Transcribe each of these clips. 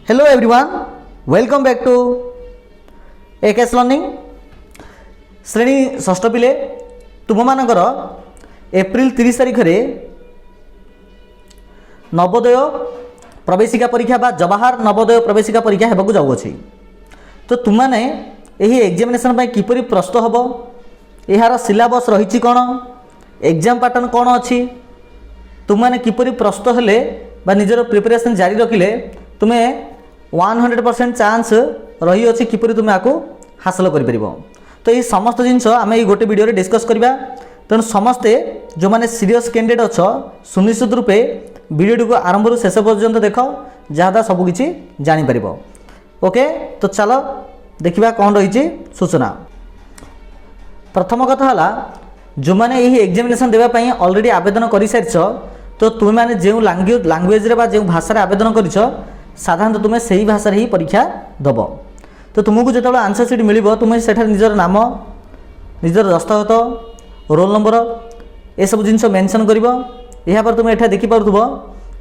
Hello everyone, welcome back to AKS Learning. श्रेणी षष्ठ पिले तुम मानकर एप्रिल 30 तारिख रे नवोदय प्रवेशिका परीक्षा बा जवाहर नवोदय प्रवेशिका परीक्षा हेबाकु जाउअछि। तो तुम माने एही एग्जामिनेशन पय किपरि प्रस्तुत हबो, एहार सिलेबस रहिछि कोन, एग्जाम पैटर्न कोन अछि, तुम माने किपरि प्रस्तुत हेले बा निजर प्रिपरेशन जारी रखिले तुमे 100% चांस रही अछि किपरि तुमे आकु हासिल करि परिबो। तो ये समस्त जिनस आम ये गोटे वीडियो डिस्कस करबा। तेणु समस्ते जो मैंने सीरियस कैंडिडेट अच्छ सुनिश्चित रूपे वीडियो को आरंभ शेष पर्यंत देख जहाँ सबकि जापर। ओके, तो चलो देखा कौन रही सूचना। प्रथम कथा है जो मैंने यही एग्जामिनेशन देवाई ऑलरेडी आवेदन कर सारी, तो तुम मैंने जो लैंग्वेज जो भाषा आवेदन कर साधारणतः तुम्हें से ही भाषा ही परीक्षा दब। तो तुमको जो आंसर सीट मिल तुम्हें से निजर नाम, निजर दस्तखत, रोल नंबर ये सब जिन मेंशन कर यापर तुम एठा देखिपु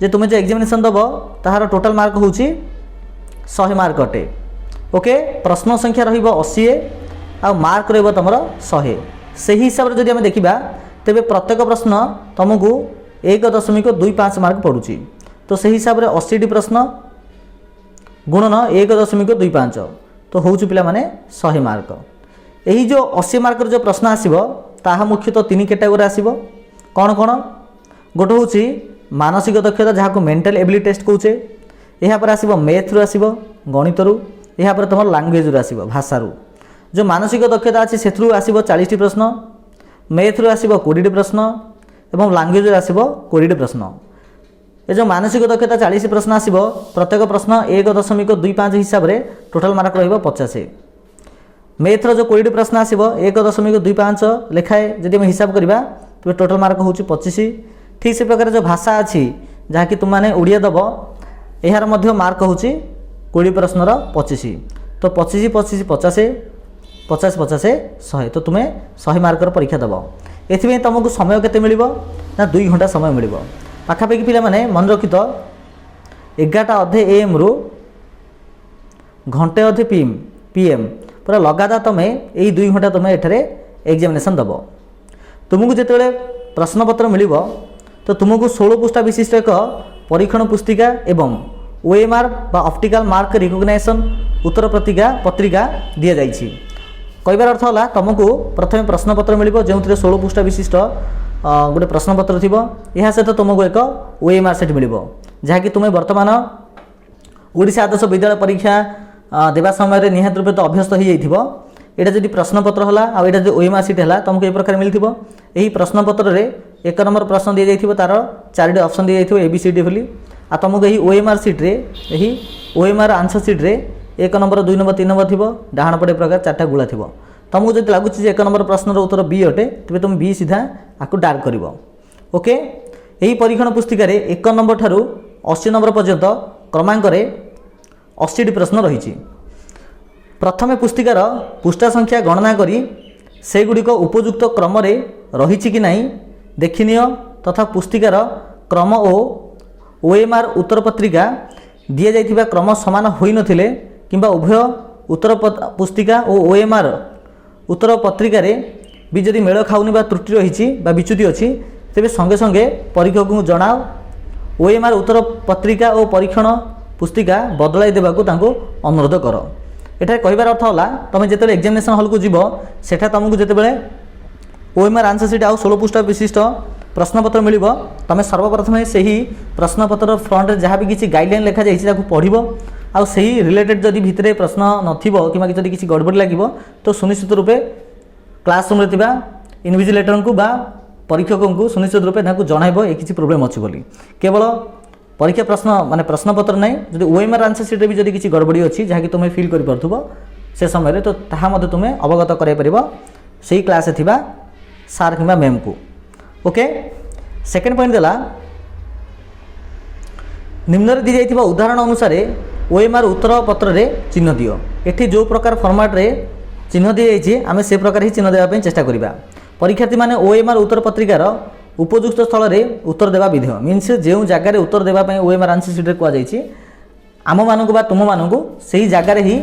जे तुम्हें जो एग्जामिनेशन दब ताहार टोटाल मार्क हूँ 100 मार्क अटे। ओके, प्रश्न संख्या रही आ मार्क तुम 100। से ही हिसाब से जब देखा तेरे प्रत्येक प्रश्न तुमको 1.25 मार्क पड़ुची। तो से हिसाब से 80 प्रश्न गुणन 1.25 तो हूँ पिला माने 100 मार्क। यही जो 80 मार्क जो प्रश्न आसीबो ताहा मुख्यतः 3 कैटेगोरी आसीबो। कौन कौन? गोटे हूँ मानसिक दक्षता जहाँ को मेंटल एबिलिटी टेस्ट कहूचे, यहाँ पर आसीबो मैथ रु आसीबो, गणित रु, यहाँ पर तुम लैंग्वेज रु आसीबो, भाषा रु। जो मानसिक दक्षता अच्छी से आसीबो 40 प्रश्न, मैथ रु आसीबो 20 प्रश्न एवं लैंग्वेज रु आसीबो 20 प्रश्न। ये जो मानसिक दक्षता 40 प्रश्न आसीबो प्रत्येक प्रश्न 1.25 हिसाब से टोटाल मार्क रहिबो 50। मैथ्र जो 20 प्रश्न आसीबो 1.25 लेखाए जदि हम हिसाब करबा तो टोटाल मार्क होची 25। ठीक से प्रकार जो भाषा अच्छी जहाँ कि तुम माने ओडिया दब यार मध्य मार्क होची 20 प्रश्नर 25। तो 25 25 50 50 50 100। तो तुम्हें 100 मार्कर परीक्षा दब। एथि तुमको समय केते मिलिबो ना 2 घंटा समय मिलिबो। पाखापाखि पिला माने मन रखी तो 11टा अधे AM रु घंटे अधे PM पूरा लगातार तुम्हें यही 2 घंटा तुम्हें एठारे एग्जामिनेशन दब। तुमको जिते प्रश्नपत्र मिल तो तुमको 16 पृष्ठा विशिष्ट एक परीक्षण पुस्तिका एवं OMR बा ऑप्टिकल मार्क रिकग्नाइजेशन उत्तर पत्रिका दि जाइए। कहबार अर्थ है तुमको प्रथम प्रश्नपत्र मिल जो 16 पृष्ठा विशिष्ट गोटे प्रश्नपत्र थी। यह सहित तुमको एक OMR सेट मिल जहाँकि तुम्हें वर्तमान ओडिशा आदर्श विद्यालय परीक्षा देवा समय निहात रूप तो अभ्यस्त हो जाइथिबो। एटा जदि प्रश्नपत्र होला आ एटा जदि OMR सीट होला तुमको ए प्रकार मिलथिबो। एही प्रश्नपत्र रे 1 नंबर प्रश्न दि जाइथिबो, तार 4टी ऑप्शन दि जाइथिबो ABCD बोली। आ तुमको एही OMR सीट रे एही OMR आंसर सीट रे 1 नंबर 2 नंबर 3 नंबर थिबो, डाहाण पटे प्रकार 4टा गुळा थिबो। तुमको जदि लागुछि जे 1 नंबर प्रश्नर उत्तर B अटे तबे तुम B सीधा आकु डार्क करिवो। ओके, एही परीक्षण पुस्तिका रे 1 नंबर ठारू 80 नंबर पर्यंत क्रमांक रे 80टी प्रश्न रही। प्रथम पुस्तिकार पृष्ठा संख्या गणना करी से गुड़िक उपयुक्त क्रम रही कि नहीं देखिनिय तथा पुस्तिकार क्रम और OMR उत्तर पत्रिका दि जाइथिबा क्रम समान होई नथिले किंबा उभय उत्तर पुस्तिका और OMR उत्तर पत्रिका रे भी जदि मेल खाउनी बा त्रुटि रही विच्युति अच्छी तेरे संगे संगे परीक्षक को जनाओ। OMR उत्तर पत्रिका और परीक्षण पुस्तिका बदलाई देबाकू तांको अनुरोध कर। एटा कहबार अर्थ है तुम जिते एग्जामिनेशन हॉल को जीव सेठा तुमको जिते OMR आंसर सीट आउ 16 पृष्ठ विशिष्ट प्रश्नपत्र मिल तुम सर्वप्रथम से ही प्रश्नपत्र फ्रंट जहाँ भी किसी गाइडलाइन लिखा जाए पढ़ो आउ से ही रिलेटेड जदि भितर प्रश्न नथिबो कि किसी गड़बड़ी लगे तो सुनिश्चित रूपे क्लासरूम इनविजिलेटर को बा परीक्षकों को सुनिश्चित रूपे जनइब ये किसी प्रोब्लेम अच्छी बोली। केवल परीक्षा प्रश्न माने प्रश्नपत्र नहीं जब OMR आंसर सीट भी जब किसी गड़बड़ी अच्छी जहाँ कि तुम्हें फिल कर से समय तो ताहा तुम्हें अवगत कराइपर से क्लास थिबा सार कि मैम को। ओके, सेकेंड पॉइंट देला निम्न दी जाइथिबा उदाहरण अनुसार OMR उत्तर पत्र रे चिन्ह दियो। एठी जो प्रकार फॉर्मेट रे चिन्ह दी जाइछि आमे से प्रकार ही चिन्ह देबा चेष्टा करिबा। परीक्षार्थी माने OMR उत्तर पत्रिकार उपयुक्त स्थल रे उत्तर देवा विधेय मीन्स जो जगार उत्तर देवाई OMR आंसर सीट कह आम मानक बा तुम मानक से ही जगार ही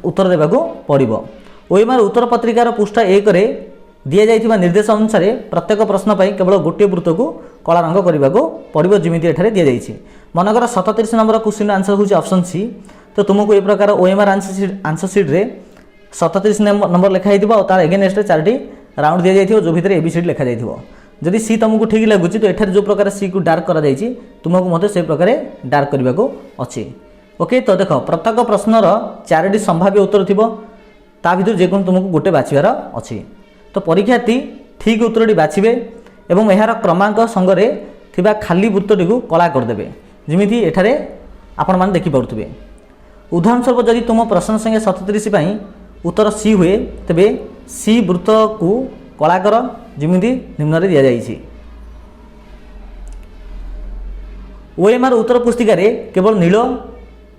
उत्तर देवाक पड़ो। ओएमआर उत्तर पत्रिकार पृष्ठा 1 रे दि जाइथिबा निर्देश अनुसार प्रत्येक प्रश्न पर केवल गोटे वृत्त को कला रंग करने को पड़ो जमीती एठारे दि जाइछि। मनकर 37 नंबर क्वेश्चन आंसर होछि ऑप्शन सी। तो तुमको ये प्रकार ओएमआर आंसर सीट रे 37 नंबर लिखाई और तार एगेनेस्ट 4टी राउंड दि जाइथिबो जो भितर एबीसीडी लिखा जाइथिबो। जदि सी तुमको ठीक लगुच तो एठारे जो प्रकार सी को डार्क करा जाइछि तुमको मते से प्रकार डार्क करने को अच्छे। ओके तो देख प्रत्येक प्रश्नर 4टी संभाव्य उत्तर थिबो ता भितर जेकोन तुमको गोटे बाछिबार अछि। तो परीक्षार्थी ठीक उत्तरटी बाछिबे एवं एहार क्रमांक संगरे थिबा खाली वृत्तटी को कला करदेबे जेमिति एठारे आपण मान देखि पारुथिबे। उदाहरण स्वरूप जदि तुम प्रश्न संख्या 37 पई उत्तर सी हुए तेबे सी वृत्त को कला कर जेमिति निम्न रे दिया जाइछि। ओएमआर उत्तर पुस्तिका रे केवल नील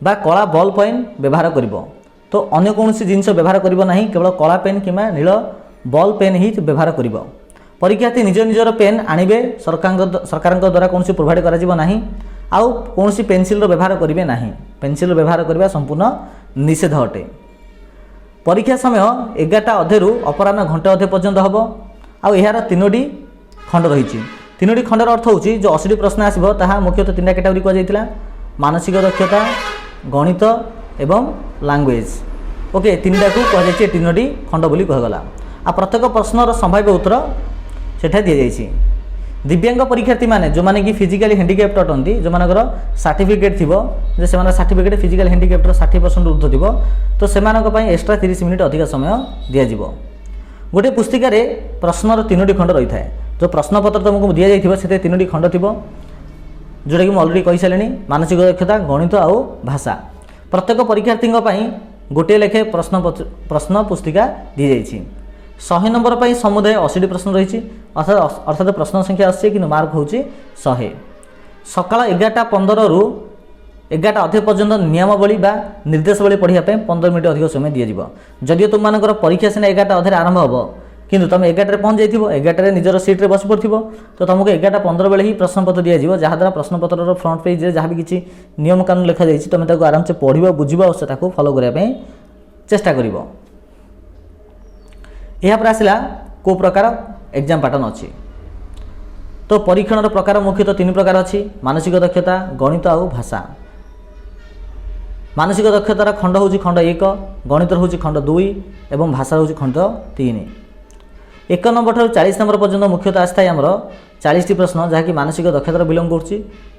बा कला बॉल पेन व्यवहार करिवो। तो अन्य कोनोसी जिनिस व्यवहार करिवो नाही, केवल कला पेन किमा नील बॉल पेन ही व्यवहार करिवो। परीक्षार्थी निज निजर पेन आनिबे सरकार द्वारा कोनोसी प्रोवाइड करा जिवो नाही। आउ कोनोसी पेंसिल रो व्यवहार करिवे नाही। पेंसिल रो व्यवहार करबा संपूर्ण निषेध अटे। परीक्षा समय 11टा अधेरु अपराह्न घंटे अधे पर्यंत हबो। आउ एहार 3टी खंड रहिछि। 3टी खंडर अर्थ होछि जो 80 प्रश्न आसीबो ताहा मुख्यतः 3टा कैटेगरी को जाइतिला, मानसिक दक्षता, गणित एवं लैंग्वेज। ओके 3टा को कह जाइछि 3टी खंड बोली कहगला। आ प्रत्येक प्रश्नर संभाव्य उत्तर सेठा दि जाइछि। दिव्यांग परीक्षार्थी माने जो माने कि फिजिकली हैंडिकैप्ड अटंती जो मानकर सर्टिफिकेट थिबो जे से माने सर्टिफिकेट फिजिकल हैंडिकैप्ड 60% ऊर्ध्व थिबो तो से मानक पई एक्स्ट्रा 30 मिनिट अधिक समय दिया जिवो। गोटे पुस्तिका रे प्रश्नर 3टी खंड रही थाए। जो प्रश्नपत्र तुमको दि जाइथिबो सेते 3टी खंड थिबो जोटा कि मैं अलरेडी कहि सालेनी, मानसिक दक्षता, गणित आउ भाषा। प्रत्येक परीक्षार्थी गोटे लेखे प्रश्न पुस्तिका दि जाइछि। 100 नंबर पर समुदाय 80 प्रश्न रही अर्थात प्रश्न संख्या 80 कि मार्क हूँ 100। सकाल 11:15 रु 11टा अधे पर्यंत नियमावली बा निर्देशावली पढ़ाई 15 मिनट अधिक समय दिज्व। जदिव तुम मानकर परीक्षा सीना 11टा अधे आरंभ हम किंतु तुम 11टारे पहुँच जाइए 11टारे निजर सीट्रे बस पड़ो तो तुमको 11:15 बेले ही प्रश्नपत्र दिज्व जहाँद्वारा प्रश्नपत्र फ्रंट पेज जहाँ भी किसी नियम कानून लिखा जाइए तुम आराम से पढ़ बुझ और से फॉलो करने चेष्टा कर। यापर आसला को प्रकार एग्जाम पैटर्न अच्छी। तो परीक्षण प्रकार मुख्यतः 3 प्रकार अच्छी, मानसिक दक्षता, गणित आउ भाषा। मानसिक दक्षतार खंड हूँ खंड 1, गणित हूँ खंड 2 एवं भाषा हूँ खंड 3। 1 नंबर ठार 40 नंबर पर्यंत मुख्यतः आसता आमर 40टी प्रश्न जहाँकि मानसिक दक्षतार बिलंग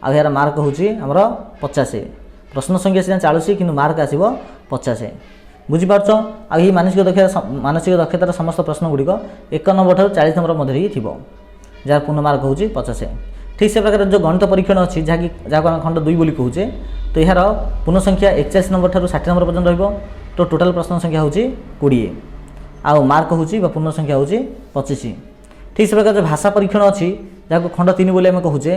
कर यार मार्क हूँ आमर 50। प्रश्न संख्या सीना 40 कि मार्क आसो 50। बुझीपारछ आ मानसिक दक्षतार समस्त प्रश्न गुड़िक 1 नंबर ठार 40 नंबर मध्य ही थी जार पूर्ण मार्क हूँ 50। ठीक से प्रकार जो गणित परीक्षण अच्छी जहाँ खंड 2 बोली कहूचे तो यार पूर्ण संख्या 41 नंबर ठार 60 नंबर पर्यंत रहिबो। तो टोटाल प्रश्न संख्या हूँ 20 आउ मार्क हूँ पूर्ण संख्या हूँ 25। ठीक से प्रकार जो भाषा परीक्षण अच्छी जहाँ खंड 3 बोली आम कहूचे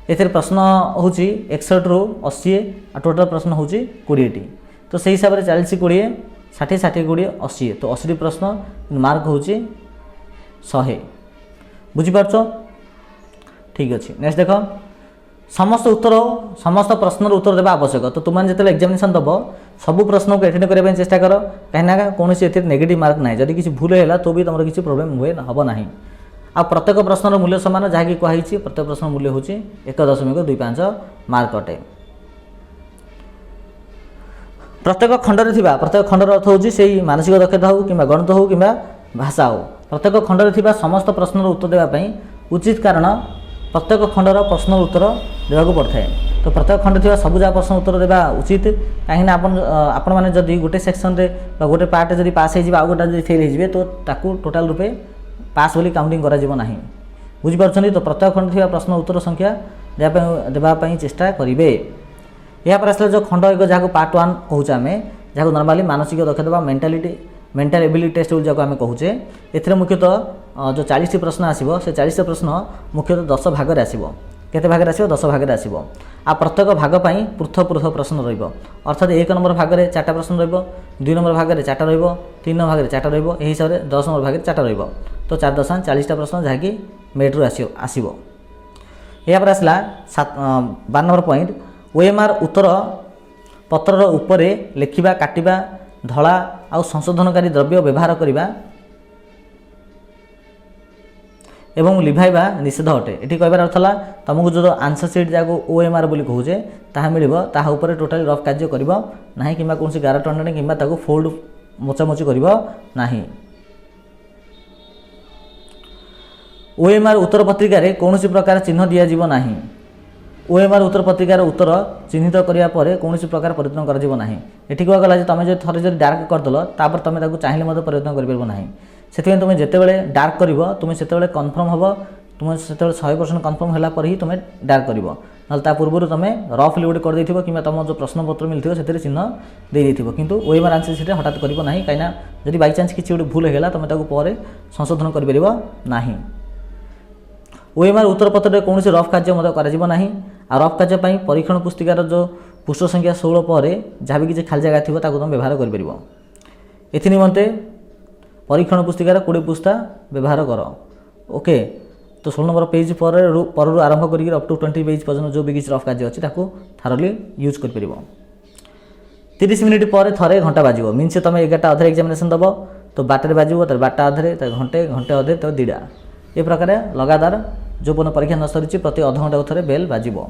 ए प्रश्न हूँ 61 रु 80 आ टोटाल प्रश्न हूँ 20टी। तो से हिसाब से 40 20 60 60 20 80 तो 80 प्रश्न मार्क हूँ 100। बुझीपारछ ठीक अच्छे। नेक्स्ट देख समस्त प्रश्नर उत्तर देवा आवश्यक। तो तुमने जो एग्जामिनेशन दब सब प्रश्न को अटेंड करने चेष्टा कर कहीं कौन नेगेटिव मार्क ना जदि किसी भूल है तो भी तुम किसी प्रोब्लेम हुए हम ना। आ प्रत्येक प्रश्नर मूल्य सामान जहाँकि कहुई प्रत्येक प्रश्न मूल्य हूँ 1.25 मार्क अटे। प्रत्येक खंडरे थिबा प्रत्येक खंडर अर्थ हूँ से मानसिक दक्षता हो कि गणित हो कि भाषा हो प्रत्येक खंडरे थिबा समस्त प्रश्नर उत्तर देवाई उचित कारण प्रत्येक खंडर प्रश्न उत्तर देवाक पड़ता है। तो प्रत्येक खंड थिबा सब जगह प्रश्न उत्तर देवा उचित कहीं आपण मैंने जदि गोटे सेक्शन रे गोटे पार्ट जदि पास हो गोटे जब फेल हो तो ताकू टोटाल रूपे पास बोली काउंटिंग करा जीवो नाही। बुझीपारछन्ती। तो प्रत्येक खंड थिबा प्रश्न उत्तर संख्या देवाई चेष्टा करेंगे। यापर आसला जो खंड 1 जहाँ पार्ट 1 कहूँ आम जहाँ नॉर्मली मानसिक दक्षता मेंटल एबिलिटी टेस्ट जहाँ आम कहूचे ए मुख्यतः जो 40टी प्रश्न आसो से 40टी प्रश्न मुख्यतः 10 भाग में आसो। केते भाग में आसो 10 भाग में आसो। आ प्रत्येक भाग पर पृथक पृथक प्रश्न रहिबो अर्थात 1 नंबर भाग में 4टा प्रश्न रहिबो, 2 नंबर भाग में 4टा रहिबो, 3 नंबर भाग में 4टा रहिबो, एही हिसाब से 10 नंबर भाग में 4टा रहिबो। तो 4 10 40टा प्रश्न जहाँ कि मेरिट आसो। यापर आसला 12 नंबर पॉइंट OMR उत्तर पत्रर उपरे लेखिबा काटिबा धला आउ संशोधनकारी द्रव्य व्यवहार करने एवं लिभाइबा निषेध अटे। ये कहबार अर्थ है तुमको जो आंसर सीट जहाँ OMR बोली कहूचे ताहा मिलिबो ताहा उपरे टोटाली रफ कार्य करिबो नाही किंबा कोनसी गारा टंडनी किंबा ताको फोल्ड मोचामोची करिबो नाही। OMR उत्तर पत्रिका रे कौन प्रकार चिन्ह दिया जीवो नाही। OMR उत्तर पत्रिकार उत्तर चिन्हित करिया परे कौन प्रकार परिवर्तन कर जीवो नाही। एठी कहवा गला जे तमे जे थरे जे डार्क करदलो तापर तमे ताको चाहिले मते परिवर्तन करि परबो नाही। सेते तुम जेतेबेले डार्क करिवो तुम सेतेबेले कन्फर्म हबो तुम सेतेबेले 100% कन्फर्म होला पर ही तुम डार्क करिवो नल ता पूर्व तुम रफ लिवड कर देथिबो किंबा तुम जो प्रश्न पत्र मिलथिबो सेते चिन्ह दे देथिबो किंतु OMR आंसर सीट हठात करिवो नाही काइना जदि बाय चांस किछि गोटे भूल हेला तुम ताको परे संशोधन करि परिबो नाही। OMR उत्तर पत्र रे कोनोसी रफ कार्य मते करा जीवो नाही आ रफ कार्य पई परीक्षण पुस्तिकार जो पृष्ठ संख्या 16 पर जहाँ भी किसी खाली जगह थी तुम व्यवहार कर एथि निमंते परीक्षण पुस्तिकार 20 पृष्ठा व्यवहार कर। ओके तो 16 नंबर पेज पर आरंभ कर अप टू 20 पेज पर्यटन जो भी किसी रफ कार्य अच्छी थारोली यूज कर 30 मिनिट पर थे घंटा बाजो मीनस तुम 11टा अधे एग्जामिनेशन दब तो 12 बाजो 12टा अधे घंटे घंटे अधे तो 2टा ये प्रकार लगातार जो पन परीक्षा न सरी प्रति अध घंटा थे बेल बाजिबो।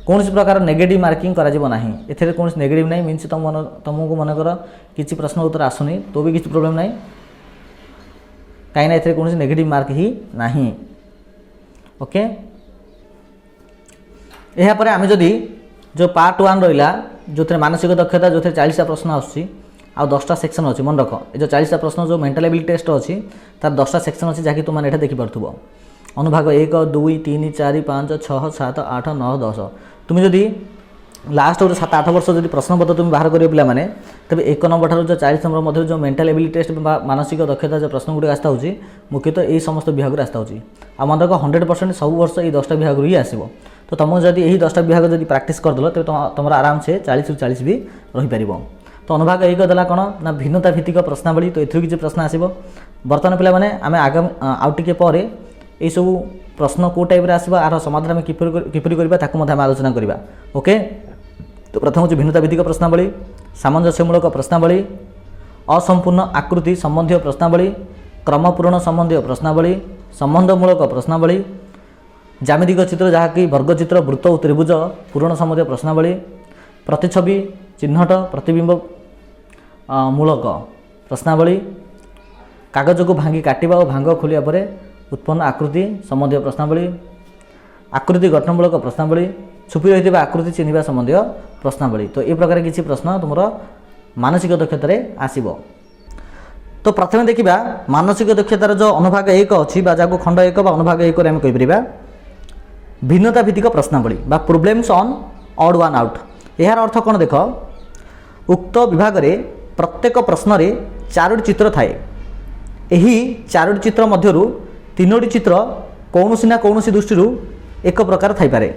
कौन प्रकार नेगेटिव मार्किंग करा नाही एथे कौन नेगेटिव नहीं मीनस तुमको मनकर किसी प्रश्न उत्तर आसुनी तो भी किसी प्रोब्लेम नहीं कहीं ना कौन नेगेटिव मार्क ही नहीं। ओके यापर आम जदि जो पार्ट 1 रहा जो थे मानसिक दक्षता जो थे 40टा प्रश्न आसूँ आ 10टा सेक्शन अच्छी मन रख ये जो 40टा प्रश्न जो मेंटल एबिलिटी टेस्ट अच्छी तार 10टा सेक्शन अच्छी जहाँकि तुम ये देखिपु अनुभाग 1 2 3 4 5 6 7 8 9 10 तुम जदि लास्ट गोटे 7-8 वर्ष जब प्रश्न पत्र तुम बाहर कर पे तेज 1 नंबर ठार जो 40 नंबर मध्य जो मेंटल एबिलिटी टेस्ट मानसिक दक्षता जो प्रश्न गुड़ी आस्था हो मुख्यतः यही समस्त विभाग आस्था हो मन रख 100% सब वर्ष ये 10टा विभाग ही आसो तो तुम जब यही 10टा विभाग जब प्राक्ट करदेल तेज तुम आराम से 40 ରୁ 40 भी रहीपर। तो अनुभाग 1 देला कौन ना भिन्नता भित्तिक प्रश्नावली तो एथि किसी प्रश्न आसो बर्तमान पे आम आगामी आउ टे पर यही सब प्रश्न कौ टाइप आसो आर समाधान आम किपरि करवा आलोचना करवा। ओके तो प्रथम हूँ भिन्नता भित्तिक प्रश्नावली सामंजस्यमूलक प्रश्नावली असंपूर्ण आकृति संबंधी प्रश्नावली क्रमपूरण संबंधी प्रश्नावली संबंधमूलक प्रश्नावली ज्यामितिक चित्र जहाँकि वर्गचित्र वृत्त और त्रिभुज पूरण संबंधी प्रश्नावली प्रतिछवि चिन्हट प्रतिबिंब मूलक प्रश्नावली कागज को भांगी काटिबा और भांग खोलिया परे उत्पन्न आकृति संबंधी प्रश्नावली आकृति गठनमूलक प्रश्नावली छुपी रही आकृति चिन्हवा संबंधी प्रश्नावली। तो ये प्रकार किसी प्रश्न तुम मानसिक दक्षतार आसब। तो प्रथम देखा मानसिक दक्षतार जो अनुभाग 1 अच्छी जहाँ खंड 1 अनुभाग 1 आम कहीपर भिन्नता भित्तिक प्रश्नावली बा problems on odd one out. यार अर्थ कौन देख उक्त विभाग रे प्रत्येक प्रश्न रे 4टी चित्र थाए यही 4टी चित्र मध्यरु 3टी चित्र कौनसी ना कौनसी दृष्टि एक प्रकार थाईपारे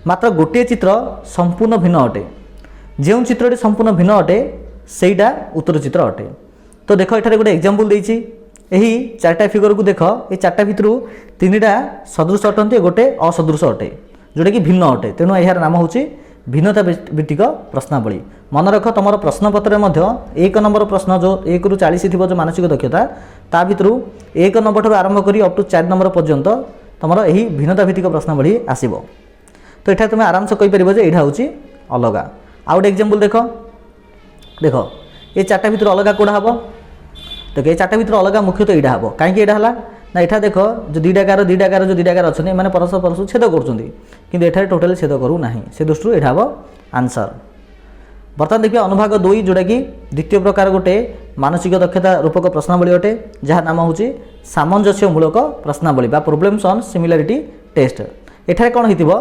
मात्र गोटे चित्र संपूर्ण भिन्न अटे जो चित्रटी संपूर्ण भिन्न अटे सेटा उत्तर चित्र अटे। तो देख ये गोटे एग्जांपल देछि यही 4टा फिगर को देख ये 4टा भितर 3टा सदृश अटंती गोटे असदृश अटे जोटा कि भिन्न अटे तेणु यार नाम हूँ भिन्नता भित्तिक प्रश्नावली। मन रख तुम प्रश्नपत्र में 1 नंबर प्रश्न जो 1 ରୁ 40 थी जो मानसिक दक्षता ता भर 1 नंबर ठार आरंभ कर अप टू 4 नंबर पर्यंत तुम यही भिन्नता भित्तिक प्रश्नावली आसब। तो यहाँ तुम आराम से कहीपर यहाँ हूँ अलग। आउ गोटे एग्जांपल देख देख ये 4टा भर अलग कौड़ा हम देख ये 4टा भर अलग मुख्यतः यहाँ हम कहीं यहाँ ना यहाँ देख जो 2टा गार जो 2टा गार अच्छे मैंने परस्पर परस्पर छेद कर टोटाली छेद करूना से दृष्टि यहाँ हम आंसर। बर्तमान देखिए अनुभाग 2 जोटा कि द्वितीय प्रकार गोटे मानसिक दक्षता रूपक प्रश्नावली अटे जहाँ नाम हूँ सामंजस्यमूलक प्रश्नावली बा प्रोब्लेम्स ऑन सिमिलारिटी टेस्ट। एठारे कौन हो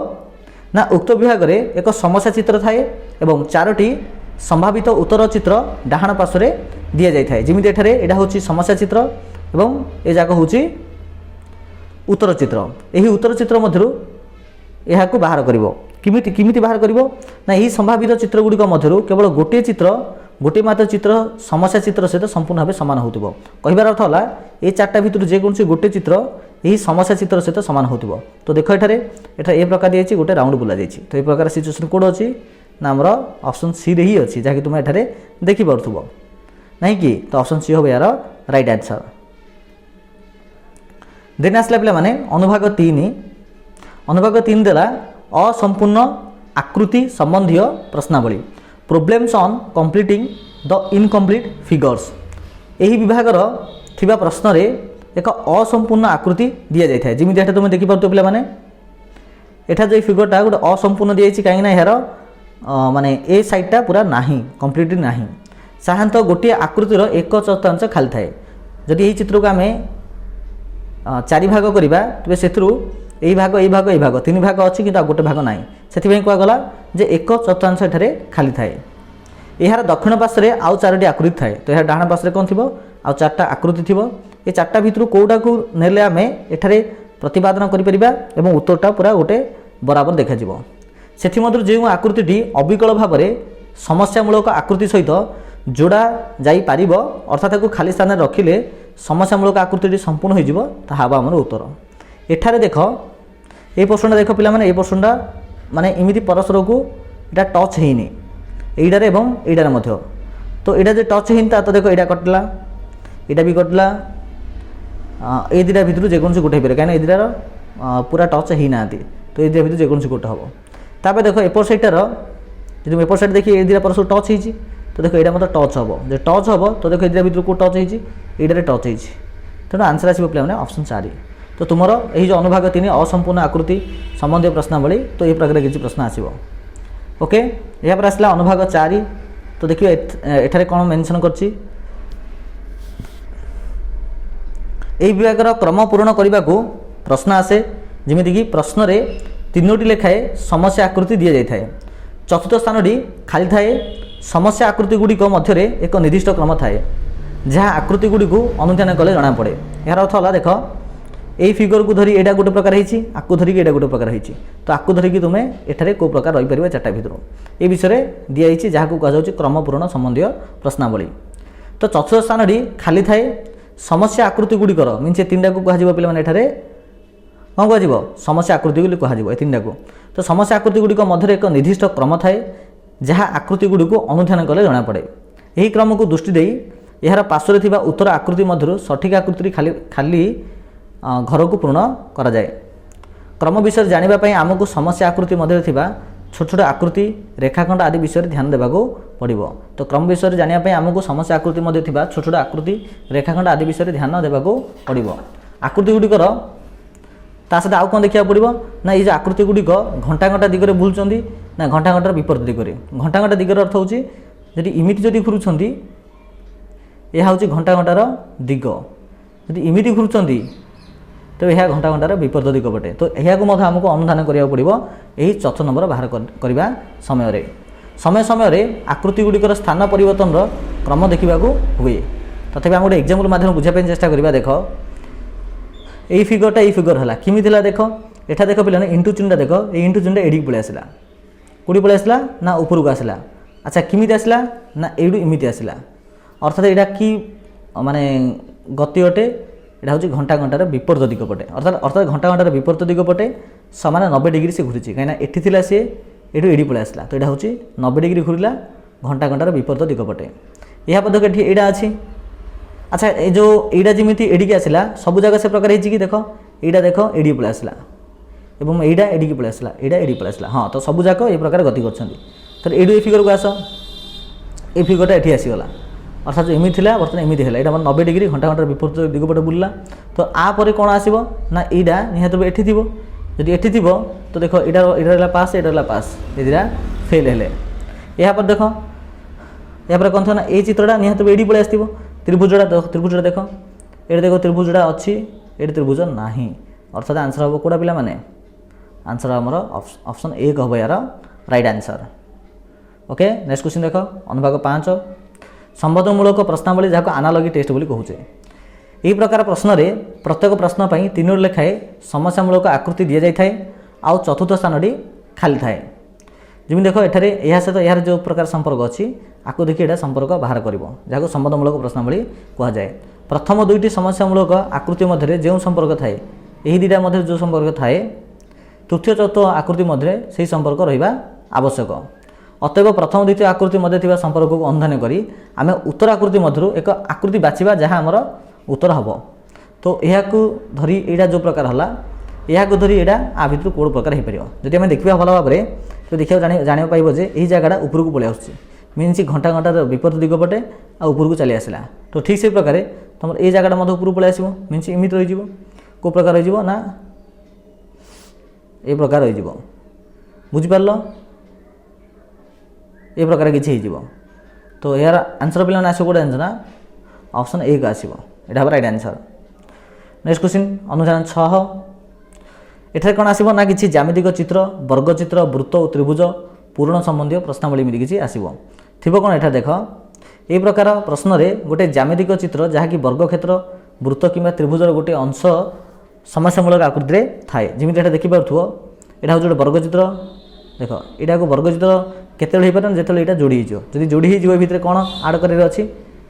ना उक्त विभाग रे एक समस्या चित्र थाए एवं 4टी संभावित उत्तर चित्र डाहाण पार्श्वे दि जाए जमी एठारे एटा हूँ समस्या चित्र एवं ए जाक हूँ उत्तर चित्र यही उत्तर चित्र मध्य यह बाहर कर किमिति बाहर कर ना यही संभावित चित्र गुड़िक मध्य केवल गोटे चित्र गोटे मात्र चित्र समस्या चित्र सहित संपूर्ण भाव सामान हो कहबार अर्थ है ये 4टा भितर जेकोसी गोटे चित्र यही समस्या चित्र सहित सामान हो। तो देख एठार ए प्रकार दिखाई गोटे राउंड बुला जाइए। तो ये प्रकार सिचुएसन कौन अच्छी ना आमर ऑप्शन सी रे ही अच्छी जहाँकि तुम एठार देखिपु नहीं कि। तो ऑप्शन सी हम यार राइट आंसर। देन आसला पे मैंने अनुभाग 3 देला असंपूर्ण आकृति संबंधी प्रश्नावली problems on completing the incomplete figures. यही विभागर थिबा प्रश्न रे एक असंपूर्ण आकृति दि जाए जमी एटा तुम देखिपु पे मैंने एठा जो फिगरटा गोटे असंपूर्ण दी कहीं यार माने ए साइडटा पूरा नाही कंप्लीट नाही। साधारणतः गोटे आकृतिर 1/4 खाली थाए। जदि यही चित्र को आम 4 भाग करवा तेज से यही भाग 3 भाग अच्छी कि गोटे भाग ना से कहगला जे 1/4 एठारे खाली थाए। यार दक्षिण पार्श्वे आउ 4टी आकृति थाए। तो यह डाण पार्श्वे कौन थी आउ 4टा आकृति थी। ये 4टा भितर कौटा को नेले आम एठारे प्रतिपादन करें उत्तरटा पूरा गोटे बराबर देखा से जो आकृति अविकल भाव में समस्यामूलक आकृति सहित जोड़ा जापर अर्थात खाली स्थान रखिले समस्यामूलक आकृति संपूर्ण होमर उत्तर। एठारे देख ये पोर्शन देख पिला माने ये पोर्शनटा माने इमिति परस्पर को इटा टच होनी एइडारे एवं एइडारे मध्य। तो एटा जो टच होनी तो देख एटा कटला एटा भी कटला ए दुटा भितर जेकोसी गोटे हो कहीं दुटार पूरा टच होना। तो ये भितर जेकोसी गोटे हम तापर देख एपर साइडार जो एपर साइड देखिए ए परस्पर टच होती। तो देख यहाँ मतलब टच हम जो टच हम तो देख ए भितर को टच होइडारे टच होती। तेणु आंसर आसो पे ऑप्शन 4। तो तुमर यही जो अनुभाग 3 असंपूर्ण आकृति संबंधी प्रश्नावली तो ये प्रकार किसी प्रश्न आसो। ओके यहाँ आसला अनुभाग 4। तो देखिए एठारे कौन मेंशन करछि यही विभागर क्रम पूरण करने को प्रश्न आसे जमीक प्रश्न रे 3टी लेखाए समस्या आकृति दि जाए। चतुर्थ स्थान खाली थाए। समस्या आकृति गुड़िक मध्य एक निर्दिष्ट क्रम थाए जहाँ आकृति गुड़ी को अनुध्यान कले जना पड़े। यार अर्थ है देख यही फिगर को धरी एटा गोटे प्रकार होती आपको धरिकी एटा गोटे प्रकार होती। तो आपको धरिकी तुम एठारे को प्रकार रहीपर 4टा भितर ये विषय दिखाई जहाँ को कहुच्छे क्रम पूरण संबंधी प्रश्नावली। तो चतुर्थ स्थान खाली थाए समस्या आकृति गुड़िकर मीनस 3टा को कह पे मैंने कौन कह समस्या आकृति कह 3टा को। तो समस्या आकृति गुड़िक मध्य एक निर्दिष्ट क्रम थाए जहाँ आकृति गुड़ी को अनुध्यान कले जना पड़े। यही क्रम को दृष्टि दे यार पार्श्वे थिबा उत्तर आकृति मध्य सठिक आकृति खाली घर को पूर्ण करा जाए। क्रम विषय जानापी आमको समस्या आकृति मध्य थिबा छोट छोट आकृति रेखाखंड आदि विषय ध्यान देवा पड़ो। तो क्रम विषय जानापी आमको समस्या आकृति मध्य थिबा छोट छोट आकृति रेखाखंड आदि विषय ध्यान देवा पड़ो। आकृति गुड़िकर ता सहित आउ कौन देखा पड़ो ना ये आकृति गुड़िक घंटा घंटा दिगरे बुलूँ ना घंटा घंटार विपरीत दिगरे। घंटा घंटा दिगर अर्थ होची जदि इमिति जदि घुरुछंती यह हूँ घंटा घंटार दिग जदि इमिति घुरुछंती तो यह घंटा घंटार विपरीत दिग पटे। तो यह आमको अनुधान करा पड़ो यही 4th नंबर बाहर करने समय समय आकृति गुड़िकर स्थान परिवर्तन क्रम देखा हुए। तथापि आम गोटे एग्जाम्पल माध्यम बुझापी चेष्टा करवा। देख यही फिगरटा यही फिगर है किमी देख एठा देख पे इंटू चिन्हटा देख ये इंटू चिन्हटा एडिक पलि आसला कौटी पलि आसला ना ऊपर को आसला। अच्छा किमिति आसला ना एडू इमिति आसला अर्थात यहाँ कि माने गति अटे यहाँ हूँ घंटा घंटार विपरीत दिग पटे अर्थात घंटा घंटार विपरीत दिग पटे सामान 90 डिग्री से घूरी कहीं एटी थी सी ये एडी पलि आसला। तो यहाँ हूँ 90 डिग्री घूरला घंटा घंटार विपरीत दिग पटे यह पद ये यहाँ अच्छी। अच्छा ये जो एटा जमी एडिकी आसला सब जगह से प्रकार है कि देख यहाँ देख एडी पलि आसला एवं एटा एडिकी पलि आसला एटा एडी पलि आसला। हाँ तो सब जाक ये प्रकार गति कर एडू ये फिगर को आस ये फिगरटा ये आसीगला अर्थात जो एमती था बर्तमान एमती है यहाँ 90 डिग्री घंटा घंटार विपरीत दिगपटे बुलला। तो आपर कौन आसो ना यहाँ निहत एटी थी जदि एटी थी तो देख यहाँ पास यहाँ पास ये दिटा फेल है। यापर देख यहाँ कौन था ये चित्रटा निहत एडी पलि आसो त्रिभुजटा देख ये देख त्रिभुजटा अच्छी ये त्रिभुज ना अर्थात आंसर हम कौटा पिला माने आंसर आमर ऑप्शन 1 हम यार right answer. Okay next question देख अनुभाग 5 संबोधनमूलक प्रश्नावली जहाँ आनालॉजी टेस्ट बोली कहूचे। यही प्रकार प्रश्न रे प्रत्येक प्रश्न पर 3 लेखाए समस्यामूलक आकृति दि जाए आउ चतुर्थ स्थान खाली थाए। जमी देख एठारे यह सहित यार जो प्रकार संपर्क अच्छी आपको देखिए यहाँ संपर्क बाहर कर जहाँ संबोधनमूलक प्रश्नावली कहुए। प्रथम 2टी समस्यामूलक आकृति मध्य जो संपर्क थाए ଏହି ଦୁଇଟା ମଧ୍ୟରେ ଯେଉଁ ସମ୍ପର୍କ ଥାଏ ତୃତୀୟ ଚତୁର୍ଥ ଆକୃତି ମଧ୍ୟରେ ସେହି ସମ୍ପର୍କ ରହିବା ଆବଶ୍ୟକ। ଅତଏବ ପ୍ରଥମ ଦ୍ୱିତୀୟ ଆକୃତି ମଧ୍ୟରେ ଥିବା ସମ୍ପର୍କକୁ ଅନୁଧ୍ୟାନ କରି ଆମେ ଉତ୍ତର ଆକୃତି ମଧ୍ୟରୁ ଏକ ଆକୃତି ବାଛିବା ଯାହା ଆମର ଉତ୍ତର ହେବ। ତ ଏହାକୁ ଧରି ଏଇଟା ଯେଉଁ ପ୍ରକାର ହେଲା ଏହାକୁ ଧରି ଏଇଟା ଆ ଭିତରୁ କେଉଁ ପ୍ରକାର ହୋଇପାରିବ। ଯଦି ଆମେ ଦେଖିବା ଭଲ ଭାବରେ ତ ଦେଖିବାକୁ ଜାଣିବାକୁ ପାଇବ ଯେ ଏହି ଜାଗାଟା ଉପରକୁ ପଳେଇ ଆସୁଛି, ମିନ୍ସ ଘଣ୍ଟା ଘଣ୍ଟାର ବିପରୀତ ଦିଗ ପଟେ ଆଉ ଉପରକୁ ଚାଲି ଆସିଲା। ତ ଠିକ୍ ସେଇ ପ୍ରକାର ତୁମର ଏଇ ଜାଗାଟା ମଧ୍ୟ ଉପରକୁ ପଳେଇ ଆସିବ, ମିନ୍ସ ଏମିତି ରହିଯିବ। କେଉଁ ପ୍ରକାର ରହିଯିବ ନା ଏ ପ୍ରକାର ରହିଯିବ, ବୁଝିପାରିଲ? ଏ ପ୍ରକାର କିଛି ହେଇଯିବ। ତ ଏହାର ଆନ୍ସର ପିଲାମାନେ ଆସିବ କେଉଁଟା ଜାଣିଛ ନା ଅପସନ୍ ଏ ଆସିବ, ଏଇଟା ହେବ ରାଇଟ୍ ଆନ୍ସର। ନେକ୍ସଟ କ୍ୱେଶ୍ଚିନ୍ ଅନୁଧ୍ୟାନ 6। ଏଠାରେ କ'ଣ ଆସିବ ନା କିଛି ଜ୍ୟାମିତିକ ଚିତ୍ର, ବର୍ଗଚିତ୍ର, ବୃତ୍ତ ଓ ତ୍ରିଭୁଜ ପୂରଣ ସମ୍ବନ୍ଧୀୟ ପ୍ରଶ୍ନାବଳୀ ଏମିତି କିଛି ଆସିବ। ଥିବ କ'ଣ ଏଠାରେ ଦେଖ, ଏହି ପ୍ରକାର ପ୍ରଶ୍ନରେ ଗୋଟେ ଜ୍ୟାମିତିକ ଚିତ୍ର ଯାହାକି ବର୍ଗକ୍ଷେତ୍ର, ବୃତ୍ତ କିମ୍ବା ତ୍ରିଭୁଜର ଗୋଟେ ଅଂଶ ସମସ୍ୟାମୂଳକ ଆକୃତିରେ ଥାଏ। ଯେମିତି ଏଠାରେ ଦେଖିପାରୁଥିବ ଏଇଟା ହେଉଛି ଗୋଟେ ବର୍ଗଚିତ୍ର। ଦେଖ ଏଇଟାକୁ ବର୍ଗଚିତ୍ର କେତେବେଳେ ହେଇପାରେ ଯେତେବେଳେ ଏଇଟା ଯୋଡ଼ି ହେଇଯିବ। ଯଦି ଯୋଡ଼ି ହେଇଯିବ ଏ ଭିତରେ କ'ଣ ଆଡ଼୍ କରିବାର ଅଛି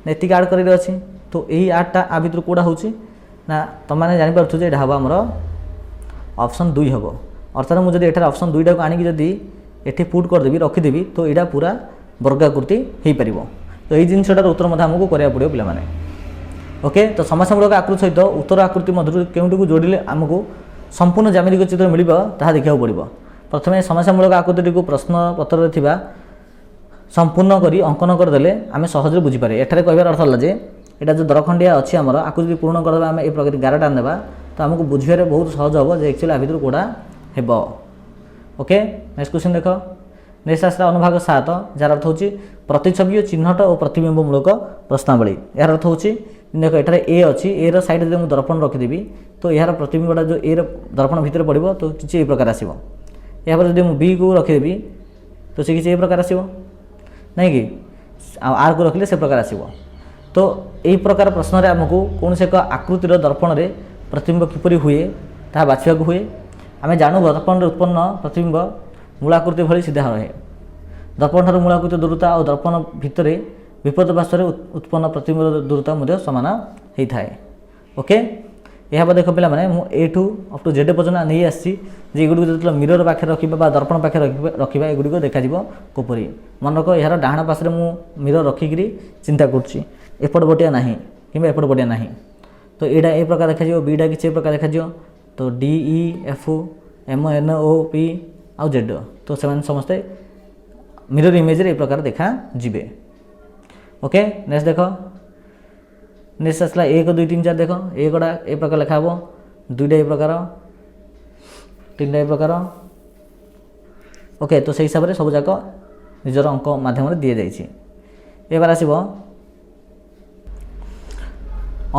ନା ଏତିକି ଆଡ଼୍ କରିବାର ଅଛି। ତ ଏଇ ଆଡ଼୍ଟା ଆ ଭିତରୁ କେଉଁଟା ହେଉଛି ନା ତୁମମାନେ ଜାଣିପାରୁଥିବ ଯେ ଏଇଟା ହେବ ଆମର ଅପସନ୍ 2 ହେବ। ଅର୍ଥାତ୍ ମୁଁ ଯଦି ଏଠାରେ ଅପସନ୍ 2ଟାକୁ ଆଣିକି ଯଦି ଏଠି ପୁଟ୍ କରିଦେବି ରଖିଦେବି ତ ଏଇଟା ପୁରା ବର୍ଗାକୃତି ହୋଇପାରିବ। ତ ଏଇ ଜିନିଷଟାର ଉତ୍ତର ମଧ୍ୟ ଆମକୁ କରିବାକୁ ପଡ଼ିବ ପିଲାମାନେ। ଓକେ, ତ ସମସ୍ୟାମୂଳକ ଆକୃତି ସହିତ ଉତ୍ତର ଆକୃତି ମଧ୍ୟରୁ କେଉଁଟିକୁ ଯୋଡ଼ିଲେ ଆମକୁ ସମ୍ପୂର୍ଣ୍ଣ ଜ୍ୟାମିତିକ ଚିତ୍ର ମିଳିବ ତାହା ଦେଖିବାକୁ ପଡ଼ିବ। ପ୍ରଥମେ ସମସ୍ୟାମୂଳକ ଆକୃତିଟିକୁ ପ୍ରଶ୍ନପତ୍ରରେ ଥିବା ସମ୍ପୂର୍ଣ୍ଣ କରି ଅଙ୍କନ କରିଦେଲେ ଆମେ ସହଜରେ ବୁଝିପାରିବା। ଏଠାରେ କହିବାର ଅର୍ଥ ହେଲା ଯେ ଏଇଟା ଯେଉଁ ଦରଖଣ୍ଡିଆ ଅଛି ଆମର ଆକୃତି ପୂରଣ କରିଦେବା ଆମେ ଏ ପ୍ରକାର ଗାରଟା ଆଣିଦେବା ତ ଆମକୁ ବୁଝିବାରେ ବହୁତ ସହଜ ହେବ ଯେ ଆକ୍ଚୁଆଲି ଆ ଭିତରୁ କେଉଁଟା ହେବ। ଓକେ, ନେକ୍ସଟ କ୍ୱେଶ୍ଚିନ୍ ଦେଖ। ନେକ୍ସଟ ଆସିଲା ଅନୁଭାଗ 7 ଯାହାର ଅର୍ଥ ହେଉଛି ପ୍ରତିଛବି ଓ ଚିହ୍ନଟ ଓ ପ୍ରତିବିମ୍ବମୂଳକ ପ୍ରଶ୍ନାବଳୀ। ଏହାର ଅର୍ଥ ହେଉଛି ଦେଖ ଏଠାରେ ଏ ଅଛି, ଏର ସାଇଡ଼୍ ଯଦି ମୁଁ ଦର୍ପଣ ରଖିଦେବି ତ ଏହାର ପ୍ରତିବିମ୍ବଟା ଯେଉଁ ଏର ଦର୍ପଣ ଭିତରେ ପଡ଼ିବ ତ କିଛି ଏ ପ୍ରକାର ଆସିବ। ଏହାପରେ ଯଦି ମୁଁ ବିକୁ ରଖିଦେବି ତ ସେ କିଛି ଏ ପ୍ରକାର ଆସିବ ନାଇଁ କି, ଆଉ ଆର୍କୁ ରଖିଲେ ସେ ପ୍ରକାର ଆସିବ। ତ ଏହି ପ୍ରକାର ପ୍ରଶ୍ନରେ ଆମକୁ କୌଣସି ଏକ ଆକୃତିର ଦର୍ପଣରେ ପ୍ରତିବିମ୍ବ କିପରି ହୁଏ ତାହା ବାଛିବାକୁ ହୁଏ। ଆମେ ଜାଣୁ ଦର୍ପଣରେ ଉତ୍ପନ୍ନ ପ୍ରତିବିମ୍ବ ମୂଳାକୃତି ଭଳି ସିଧା ରହେ। ଦର୍ପଣଠାରୁ ମୂଳାକୃତି ଦୂରତା ଆଉ ଦର୍ପଣ ଭିତରେ ବିପରୀତ ପାର୍ଶ୍ୱରେ ଉତ୍ପନ୍ନ ପ୍ରତିବିମ୍ବର ଦୂରତା ମଧ୍ୟ ସମାନ ହୋଇଥାଏ। ଓକେ, ଏହା ଦେଖ ପିଲାମାନେ ମୁଁ ଏଠୁ ଅପ୍ ଟୁ ଜେଡ୍ ପର୍ଯ୍ୟନ୍ତ ନେଇ ଆସିଛି ଯେ ଏଗୁଡ଼ିକୁ ଯେତେବେଳେ ମିରର ପାଖରେ ରଖିବା ବା ଦର୍ପଣ ପାଖରେ ରଖିବା ଏଗୁଡ଼ିକ ଦେଖାଯିବ କିପରି। ମନେ ରଖ ଏହାର ଡାହାଣ ପାର୍ଶ୍ୱରେ ମୁଁ ମିରର ରଖିକିରି ଚିନ୍ତା କରୁଛି, ଏପଟ ବଟିଆ ନାହିଁ କିମ୍ବା ଏପଟ ବଟିଆ ନାହିଁ। ତ ଏଇଟା ଏ ପ୍ରକାର ଦେଖାଯିବ, ବିଟା କିଛି ଏ ପ୍ରକାର ଦେଖାଯିବ। ତ D E F M N O P ଆଉ ଜେଡ୍ ତ ସେମାନେ ସମସ୍ତେ ମିରର ଇମେଜରେ ଏ ପ୍ରକାର ଦେଖାଯିବେ। ଓକେ, ନେକ୍ସଟ ଦେଖ। ନେକ୍ସଟ ଆସିଲା 1 2 3 4 ଦେଖ ଏଗୁଡ଼ା ଏ ପ୍ରକାର ଲେଖା ହେବ, 2ଟା ଏ ପ୍ରକାର, 3ଟା ଏ ପ୍ରକାର। ଓକେ, ତ ସେଇ ହିସାବରେ ସବୁଯାକ ନିଜର ଅଙ୍କ ମାଧ୍ୟମରେ ଦିଆଯାଇଛି। ଏবার ଆସିବ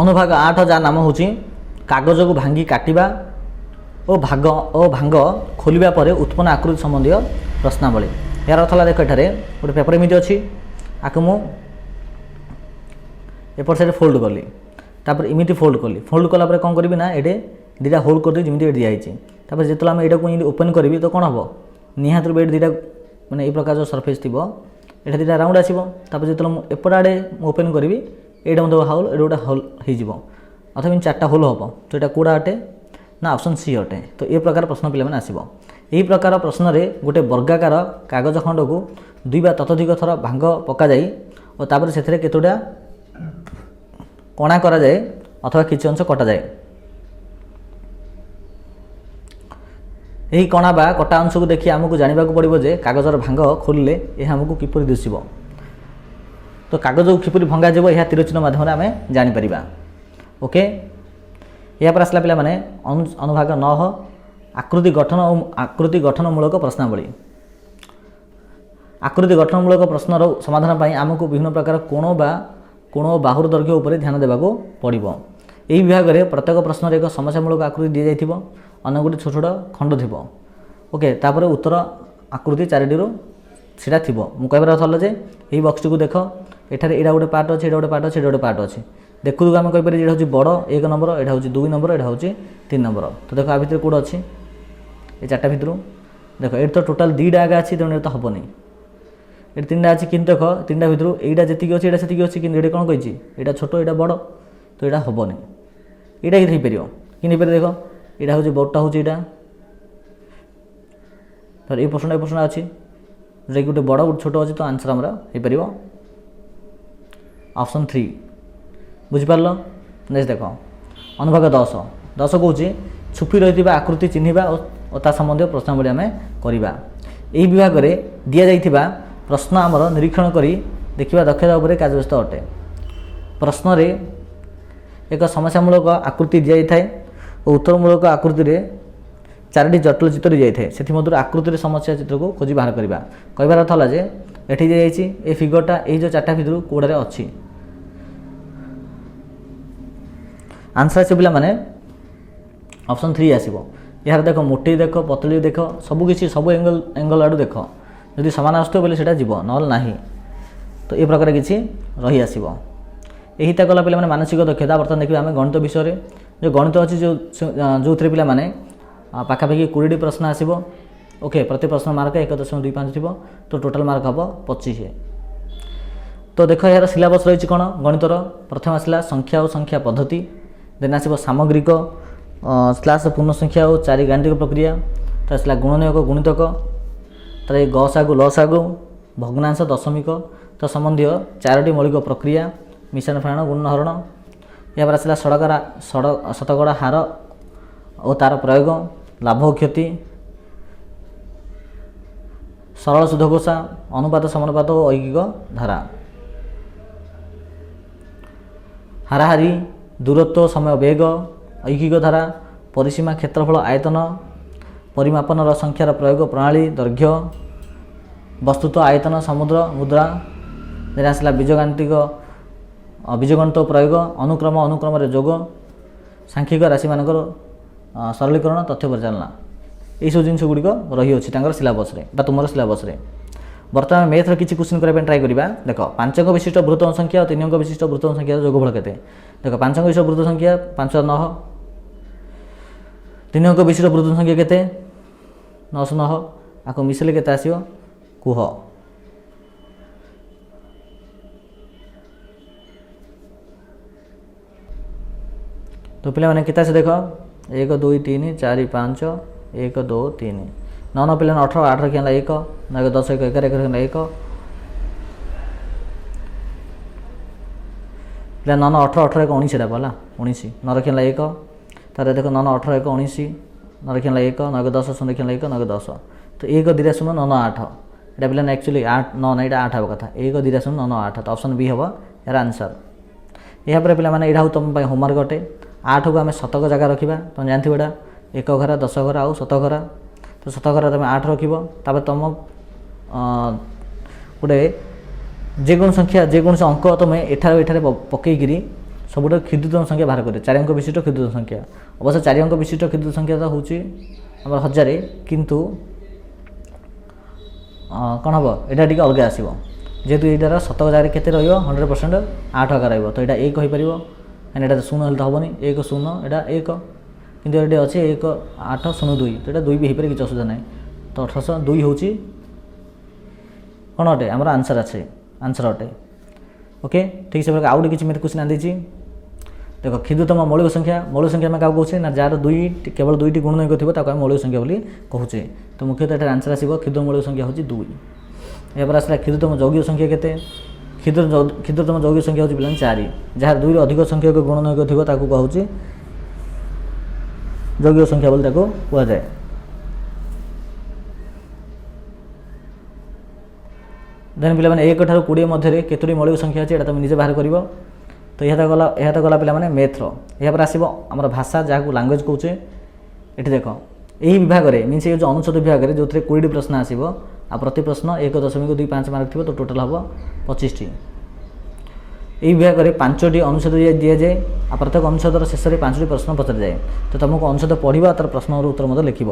ଅନୁଭାଗ 8 ଯାହା ନାମ ହେଉଛି କାଗଜକୁ ଭାଙ୍ଗି କାଟିବା ଓ ଭାଙ୍ଗ ଖୋଲିବା ପରେ ଉତ୍ପନ୍ନ ଆକୃତି ସମ୍ବନ୍ଧୀୟ ପ୍ରଶ୍ନାବଳୀ। ଏହାର ଅର୍ଥ ହେଲା ଦେଖ ଏଠାରେ ଗୋଟେ ପେପର ଏମିତି ଅଛି, ଆକୁ ମୁଁ ଏପଟ ସାଇଡ଼୍ ଫୋଲ୍ଡ କଲି, ତାପରେ ଏମିତି ଫୋଲ୍ଡ କଲି। ଫୋଲ୍ଡ କଲା ପରେ କ'ଣ କରିବି ନା ଏଠି ଦୁଇଟା ହୋଲ୍ଡ କରିଦେବି ଯେମିତି ଏଠି ଦିଆହେଇଛି। ତାପରେ ଯେତେବେଳେ ଆମେ ଏଇଟାକୁ ଏମିତି ଓପନ୍ କରିବି ତ କ'ଣ ହେବ ନିହାତି ରୂପେ ଏଠି ଦୁଇଟା ମାନେ ଏଇ ପ୍ରକାର ଯେଉଁ ସର୍ଫେସ୍ ଥିବ ଏଠି ଦୁଇଟା ରାଉଣ୍ଡ ଆସିବ। ତାପରେ ଯେତେବେଳେ ମୁଁ ଏପଟ ଆଡ଼େ ମୁଁ ଓପନ୍ କରିବି ଏଇଟା ମଧ୍ୟ ହୋଲ୍, ଏଇଟା ଗୋଟେ ହୋଲ୍ ହେଇଯିବ, ଅଥବା 4ଟା ହୋଲ୍ ହେବ। ତ ଏଇଟା କେଉଁଟା ଅଟେ ନା ଅପସନ୍ ସି ଅଟେ। ତ ଏ ପ୍ରକାର ପ୍ରଶ୍ନ ପିଲାମାନେ ଆସିବ। ଏହି ପ୍ରକାର ପ୍ରଶ୍ନରେ ଗୋଟେ ବର୍ଗାକାର କାଗଜ ଖଣ୍ଡକୁ 2 ବା ତତୋଧିକ ଥର ଭାଙ୍ଗ ପକାଯାଇ ଓ ତାପରେ ସେଥିରେ କେତୋଟା କଣା କରାଯାଏ ଅଥବା କିଛି ଅଂଶ କଟାଯାଏ। ଏହି କଣା ବା କଟା ଅଂଶକୁ ଦେଖି ଆମକୁ ଜାଣିବାକୁ ପଡ଼ିବ ଯେ କାଗଜର ଭାଙ୍ଗ ଖୋଲିଲେ ଏହା ଆମକୁ କିପରି ଦିଶିବ। ତ କାଗଜକୁ କିପରି ଭଙ୍ଗାଯିବ ଏହା ତୀରଚିହ୍ନ ମାଧ୍ୟମରେ ଆମେ ଜାଣିପାରିବା। ଓକେ, ଏହାପରେ ଆସିଲା ପିଲାମାନେ ଅନୁଭାଗ 9 ଆକୃତି ଗଠନମୂଳକ ପ୍ରଶ୍ନାବଳୀ। ଆକୃତି ଗଠନମୂଳକ ପ୍ରଶ୍ନର ସମାଧାନ ପାଇଁ ଆମକୁ ବିଭିନ୍ନ ପ୍ରକାର କୋଣ ଓ ବାହୁର ଦୈର୍ଘ୍ୟ ଉପରେ ଧ୍ୟାନ ଦେବାକୁ ପଡ଼ିବ। ଏହି ବିଭାଗରେ ପ୍ରତ୍ୟେକ ପ୍ରଶ୍ନରେ ଏକ ସମସ୍ୟାମୂଳକ ଆକୃତି ଦିଆଯାଇଥିବ, ଅନେକ ଗୁଡ଼ିଏ ଛୋଟ ଛୋଟ ଖଣ୍ଡ ଥିବ। ଓକେ, ତାପରେ ଉତ୍ତର ଆକୃତି 4ଟିରୁ ସେଇଟା ଥିବ। ମୁଁ କହିବାର ଅର୍ଥ ହେଲା ଯେ ଏହି ବକ୍ସଟିକୁ ଦେଖ, ଏଠାରେ ଏଇଟା ଗୋଟେ ପାର୍ଟ ଅଛି, ଏଇଟା ଗୋଟେ ପାର୍ଟ ଅଛି, ଏଇଟା ଗୋଟେ ପାର୍ଟ ଅଛି। ଦେଖୁ ଆମେ କହିପାରିବା ଏଇଟା ହେଉଛି ବଡ଼ 1 ନମ୍ବର, ଏଇଟା ହେଉଛି 2 ନମ୍ବର, ଏଇଟା ହେଉଛି 3 ନମ୍ବର। ତ ଦେଖ ଆ ଭିତରେ କେଉଁଟା ଅଛି ଏ 4ଟା ଭିତରୁ ଦେଖ ଏଇଠି ତ ଟୋଟାଲ୍ 2ଟା ଆଗା ଅଛି, ତେଣୁ ଏଇଟା ତ ହେବନି। ଏଠି 3ଟା ଅଛି କିନ୍ତୁ ଦେଖ 3ଟା ଭିତରୁ ଏଇଟା ଯେତିକି ଅଛି ଏଇଟା ସେତିକି ଅଛି, କିନ୍ତୁ ଏଇଟା କ'ଣ କହିଛି ଏଇଟା ଛୋଟ ଏଇଟା ବଡ଼, ତ ଏଇଟା ହେବନି। ଏଇଟା ହେଇପାରିବ କିନ୍ତୁ ହେଇପାରିବ ଦେଖ यहाँ हूँ बोर्डटा हूँ यहाँ ये प्रश्न अच्छी जोटा कि गोटे बड़ गोटे छोट अच्छी तो आंसर आमर हो पार ऑप्शन 3 बुझिपार नेक्स्ट देख अनुभाग 10 कौन छुपी रही आकृति चिन्हवा और ता संबंधी प्रश्नावली आम करवा यही विभाग में दि जा प्रश्न आमर निरीक्षण कर देखा दक्षता उपर कार्यव्यस्त अटे प्रश्न रे एक समस्यामूलक आकृति दि जाए और उत्तरमूलक आकृति रे 4टी जटिल चित्र दी जाए से आकृति समस्या चित्र को खोजी बाहर करवा कहबार अर्थ है जे एठी दी जाइए ए फिगरटा ये जो 4टा भितर कौड़े अच्छी आंसर आस पे ऑप्शन 3 आसो यार देख मोटी देख पतली देख सबकि सब एंगल आड़ देख जदि सामान आसो बोले सीटा जीव ना ना तो ये प्रकार किसी रही आसो यही गला पे मानसिक दक्षता बर्तमान देखिए आम गणित विषय जो गणित अच्छी जो थे पे पाखापाखि 20 प्रश्न आसो ओके प्रति प्रश्न मार्क 1.25 थी तो टोटाल मार्क हम 25 तो देख यार सिलेबस रही कौन गणितर प्रथम आसला संख्या और संख्या पद्धति देन आसो सामग्रिक स्लास पूर्ण संख्या और 4 गाणितिक प्रक्रिया तो आसला गुणनीयक गुणितक तर गसागु लसागु भग्नांश दशमिक तो संबंधी 4टी मौलिक प्रक्रिया मिश्रण फाण गुणनहरण यहाँ आसला शतकड़ा हार और तार प्रयोग लाभ क्षति सरल शुद्धघोषा अनुपात समानुपात और ऐकिक धारा हाराहारी दूरत्व समय वेग ऐकिक धारा परिसीमा क्षेत्रफल आयतन परिमापन संख्यार प्रयोग प्रणाली दैर्घ्य वस्तुत्व आयतन समुद्र मुद्रा देन आसला बीजगाणितिक बीजगणित प्रयोग अनुक्रम जोग सांख्यिक राशि मानकर सरलीकरण तथ्य परिचालना यही सब जिन गुड़िक रही अच्छी सिलेबस तुम सिलेबस बर्तमान मैथ्र किसी क्वेश्चन करने ट्राए करवा देख 5 अंक विशिष्ट बृहत्तम संख्या और 3 अंक विशिष्ट बृहत्तम संख्या जोगफल के देख 5 अंक विशिष्ट बृहत्तम संख्या 509 3 अंक विशिष्ट बृहत्तम संख्या के 909 आपको मिसले के आसो कह तो पे मैंने से देख 1 2 3 4 5 1 2 3 9 पे 18 8 रखा 1 9 10 1 11 1 1 पे 9 18 18 1 19 पाला 19 9 रखा 1 तार देख 9 18 1 19 9 रखा 1 9 10 0 रखा 1 9 10 तो 1 2 0 9 8 यहाँ पे एक्चुअली 8 9 ना यहाँ 8 हाँ कथा 1 2 0 9 8 तो ऑप्शन बी हम यार आंसर यहाँ पे पे तुम होमवर्क अटे 8 को आम शतक जगह रखा तुम जानते यहाँ 1 घरा 10 घरा आउ 7 घरा तो 7 घरा तुम 8 रखा तुम गोटे जेकोन संख्या जेकोन अंक तुम एठार पकईकि सब क्षुद्रतम संख्या बाहर कर 4 अंक विशिष्ट क्षुद्रतम संख्या अवश्य 4 अंक विशिष्ट क्षुद्र संख्या तो हूँ 1000 किंतु कौन हम यहाँ टी अलग आसो जेहेतु यार शतक जगह के 100% 8 आकार रही तो यहाँ 1 हो पार यहाँ 0 तो हेनी 1 0 यहाँ 1 कि ये अच्छे 1 8 0 2 तो यहाँ 2 भी हो पारे किसी असुविधा ना तो 1802 हूँ कौन अटे आम आंसर अच्छे आंसर अटे ओके ठीक से आउ किसी मैं क्वेश्चन आनी देख क्षुद्रतम मौलिक संख्या में क्या कहे ना जार केवल 2टी गुणनीयक थी मौलिक संख्या बोली कहूचे तो मुख्यतः यहाँ आंसर आसो क्षुद्र मौलिक संख्या हूँ 2 यहाँ आसला क्षुद्रतम यौगिक संख्या के क्षुद्रतम यौगिक संख्या हूँ पे 4 जहाँ 2 अधिक संख्यक गुणनीयक थी कहूँ यौगिक संख्या बोली कहुए देन पे 1 ठारू 20 मध्य केतोटी मौलिक संख्या अच्छे तुम निजे बाहर कर तो यह तो गला पे मैथ्र यहाँ आसो आम भाषा जहाँ लांगुएज कौचे ये देख यही विभाग में मीनस ये जो अनुच्छेद विभाग में जो 20 प्रश्न आसो आ प्रति प्रश्न 1.25 मार्क थी तो टोटाल हम 25टी यही विभाग में 5टी अनुच्छेद दि जाए आ प्रत्येक अनुच्छेदर शेष में 5टी प्रश्न पचार जाए तो तुमको अनुच्छेद पढ़ा तार प्रश्न उत्तर लिख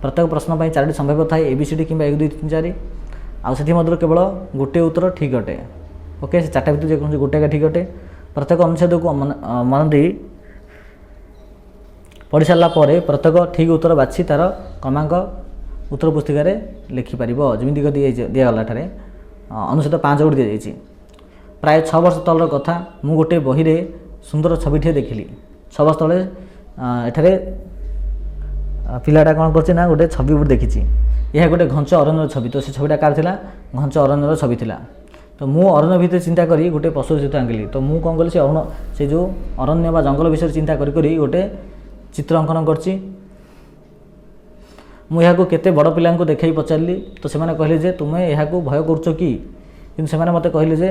प्रत्येक प्रश्न 4टी संभाव्य थाए ABCD कि 1 2 3 4 आदि केवल गोटे उत्तर ठीक अटे ओके से 4टा भितर जेको गोटे ठीक अटे प्रत्येक अनुच्छेद को मन दी पढ़ी सारा प्रत्येक ठीक उत्तर बाछी तार क्रमांक उत्तर पुस्तिकार लिखिपर जमीक दिगला अनुच्छेद 5 गोटे दी जाइए प्राय 6 वर्ष तलर कथा मु गोटे बही रे सुंदर छविटे देखिली 6 वर्ष तले ପିଲାଟା କ'ଣ କରୁଛି ନା ଗୋଟେ ଛବି ଗୋଟେ ଦେଖିଛି। ଏହା ଗୋଟେ ଘଞ୍ଚ ଅରଣ୍ୟର ଛବି। ତ ସେ ଛବିଟା କାହାର ଥିଲା? ଘଞ୍ଚ ଅରଣ୍ୟର ଛବି ଥିଲା। ତ ମୁଁ ଅରଣ୍ୟ ଭିତରେ ଚିନ୍ତା କରି ଗୋଟେ ପଶୁର ଚିତ୍ର ଆଙ୍କିଲି। ତ ମୁଁ କ'ଣ କଲି, ସେ ଯେଉଁ ଅରଣ୍ୟ ବା ଜଙ୍ଗଲ ବିଷୟରେ ଚିନ୍ତା କରି ଗୋଟେ ଚିତ୍ର ଅଙ୍କନ କରିଛି। ମୁଁ ଏହାକୁ କେତେ ବଡ଼ ପିଲାଙ୍କୁ ଦେଖାଇ ପଚାରିଲି। ତ ସେମାନେ କହିଲେ ଯେ ତୁମେ ଏହାକୁ ଭୟ କରୁଛ କି? କିନ୍ତୁ ସେମାନେ ମୋତେ କହିଲେ ଯେ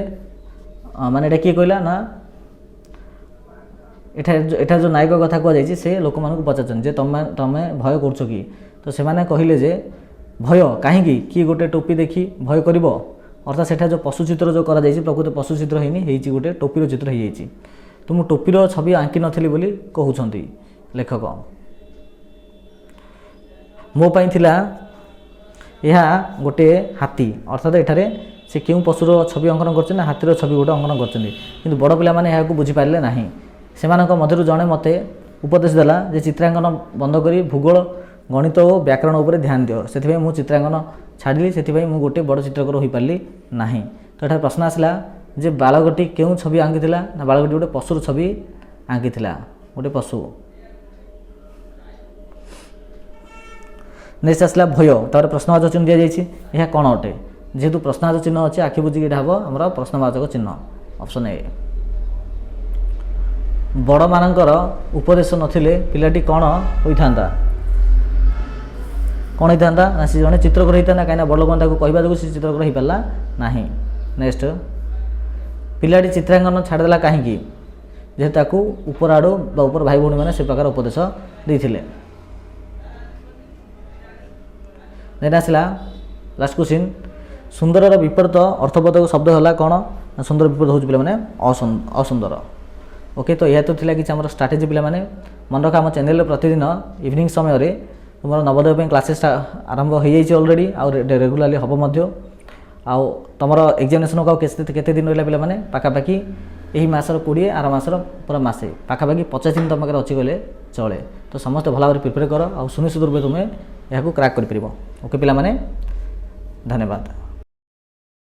ମାନେ ଏଇଟା କିଏ କହିଲା ନା ଏଠାରେ ଯେଉଁ ନାୟକ କଥା କୁହାଯାଇଛି ସେ ଲୋକମାନଙ୍କୁ ପଚାରୁଛନ୍ତି ଯେ ତମେ ଭୟ କରୁଛ କି? ତ ସେମାନେ କହିଲେ ଯେ ଭୟ କାହିଁକି? କିଏ ଗୋଟେ ଟୋପି ଦେଖି ଭୟ କରିବ? ଅର୍ଥାତ୍ ସେଠାରେ ଯେଉଁ ପଶୁ ଚିତ୍ର ଯେଉଁ କରାଯାଇଛି ପ୍ରକୃତ ପଶୁ ଚିତ୍ର ହେଇନି, ହେଇଛି ଗୋଟେ ଟୋପିର ଚିତ୍ର ହେଇଯାଇଛି। ତ ମୁଁ ଟୋପିର ଛବି ଆଙ୍କି ନଥିଲି ବୋଲି କହୁଛନ୍ତି ଲେଖକ। ମୋ ପାଇଁ ଥିଲା ଏହା ଗୋଟିଏ ହାତୀ। ଅର୍ଥାତ୍ ଏଠାରେ ସେ କେଉଁ ପଶୁର ଛବି ଅଙ୍କନ କରିଛନ୍ତି ନା ହାତୀର ଛବି ଗୋଟେ ଅଙ୍କନ କରିଛନ୍ତି। କିନ୍ତୁ ବଡ଼ ପିଲାମାନେ ଏହାକୁ ବୁଝିପାରିଲେ ନାହିଁ। ସେମାନଙ୍କ ମଧ୍ୟରୁ ଜଣେ ମୋତେ ଉପଦେଶ ଦେଲା ଯେ ଚିତ୍ରାଙ୍କନ ବନ୍ଦ କରି ଭୂଗୋଳ, ଗଣିତ ଓ ବ୍ୟାକରଣ ଉପରେ ଧ୍ୟାନ ଦିଅ। ସେଥିପାଇଁ ମୁଁ ଚିତ୍ରାଙ୍କନ ଛାଡ଼ିଲି। ସେଥିପାଇଁ ମୁଁ ଗୋଟେ ବଡ଼ ଚିତ୍ରକର ହୋଇପାରିଲି ନାହିଁ। ତ ଏଠାରେ ପ୍ରଶ୍ନ ଆସିଲା ଯେ ବାଳକଟି କେଉଁ ଛବି ଆଙ୍କିଥିଲା? ନା ବାଳକଟି ଗୋଟେ ପଶୁର ଛବି ଆଙ୍କିଥିଲା, ଗୋଟେ ପଶୁ। ନେକ୍ସଟ ଆସିଲା ଭୟ। ତାପରେ ପ୍ରଶ୍ନବାଚକ ଚିହ୍ନ ଦିଆଯାଇଛି। ଏହା କ'ଣ ଅଟେ? ଯେହେତୁ ପ୍ରଶ୍ନବାଚକ ଚିହ୍ନ ଅଛି ଆଖି ବୁଝିକି ଏଇଟା ହେବ ଆମର ପ୍ରଶ୍ନବାଚକ ଚିହ୍ନ। Option A. ବଡ଼ମାନଙ୍କର ଉପଦେଶ ନଥିଲେ ପିଲାଟି କ'ଣ ହୋଇଥାନ୍ତା? କ'ଣ ହେଇଥାନ୍ତା? ନା ସେ ଜଣେ ଚିତ୍ରକର ହେଇଥାନ୍ତା। କାହିଁକିନା ବଡ଼ ଲୋକମାନେ ତାକୁ କହିବା ଯୋଗୁଁ ସେ ଚିତ୍ରକର ହେଇପାରିଲା ନାହିଁ। ନେକ୍ସଟ, ପିଲାଟି ଚିତ୍ରାଙ୍କନ ଛାଡ଼ିଦେଲା କାହିଁକି? ଯେହେତୁ ତାକୁ ଉପର ଆଡ଼ୁ ବା ଉପର ଭାଇ ଭଉଣୀମାନେ ସେ ପ୍ରକାର ଉପଦେଶ ଦେଇଥିଲେ। ଦେନ୍ ଆସିଲା ଲାଷ୍ଟ କ୍ୱେଶ୍ଚିନ୍, ସୁନ୍ଦରର ବିପରୀତ ଅର୍ଥବୋଧକ ଶବ୍ଦ ହେଲା କ'ଣ? ନା ସୁନ୍ଦର ବିପରୀତ ହେଉଛି ପିଲାମାନେ ଅସୁନ୍ଦର। ଓକେ, ତ ଏହା ତ ଥିଲା କିଛି ଆମର ଷ୍ଟ୍ରାଟେଜି। ପିଲାମାନେ ମନେ ରଖ, ଆମ ଚ୍ୟାନେଲରେ ପ୍ରତିଦିନ ଇଭିନିଂ ସମୟରେ ତୁମର ନବୋଦୟ ପାଇଁ କ୍ଲାସେସ୍ ଆରମ୍ଭ ହୋଇଯାଇଛି ଅଲରେଡ଼ି, ଆଉ ରେଗୁଲାରଲି ହେବ ମଧ୍ୟ। ଆଉ ତୁମର ଏକ୍ଜାମିନେସନକୁ ଆଉ କେତେ ଦିନ ରହିଲା ପିଲାମାନେ? ପାଖାପାଖି ଏହି ମାସର 20, ଆର ମାସର ପୁରା ମାସେ, ପାଖାପାଖି 50 ଦିନ ତୁମ ପାଖରେ ଅଛି ଗଲେ ଚଳେ। ତ ସମସ୍ତେ ଭଲ ଭାବରେ ପ୍ରିପେୟାର କର ଆଉ ସୁନିଶ୍ଚିତ ରୂପେ ତୁମେ ଏହାକୁ କ୍ରାକ୍ କରିପାରିବ। ଓକେ ପିଲାମାନେ, ଧନ୍ୟବାଦ।